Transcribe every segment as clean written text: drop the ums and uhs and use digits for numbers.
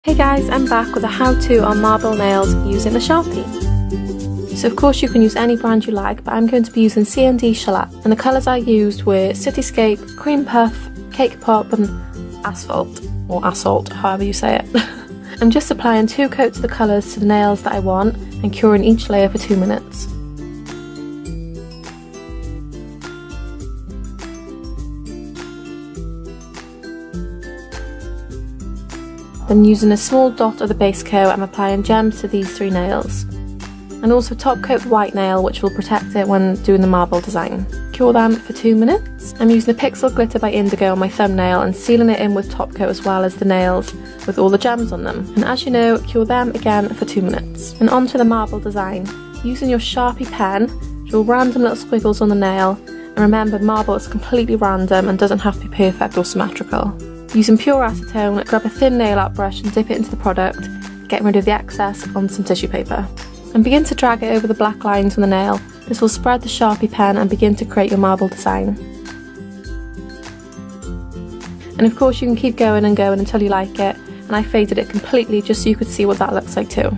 Hey guys, I'm back with a how-to on marble nails using a Sharpie. So of course you can use any brand you like, but I'm going to be using C&D Shellac, and the colours I used were Cityscape, Cream Puff, Cake Pop and Asphalt, or Assault, however you say it. I'm just applying 2 coats of the colours to the nails that I want and curing each layer for 2 minutes. Then using a small dot of the base coat, I'm applying gems to these 3 nails. And also top coat the white nail, which will protect it when doing the marble design. Cure them for 2 minutes. I'm using the Pixel Glitter by Indigo on my thumbnail and sealing it in with top coat as well as the nails with all the gems on them. And as you know, cure them again for 2 minutes. And onto the marble design. Using your Sharpie pen, draw random little squiggles on the nail. And remember, marble is completely random and doesn't have to be perfect or symmetrical. Using pure acetone, grab a thin nail art brush and dip it into the product, getting rid of the excess on some tissue paper. And begin to drag it over the black lines on the nail. This will spread the Sharpie pen and begin to create your marble design. And of course you can keep going and going until you like it, and I faded it completely just so you could see what that looks like too.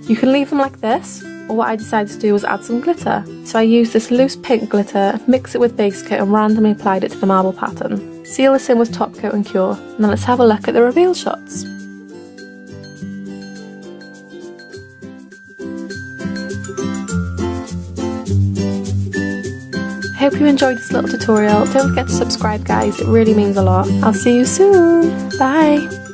You can leave them like this, or what I decided to do was add some glitter. So I used this loose pink glitter, mixed it with base coat and randomly applied it to the marble pattern. Seal this in with top coat and cure. And then let's have a look at the reveal shots. I hope you enjoyed this little tutorial. Don't forget to subscribe guys, it really means a lot. I'll see you soon. Bye!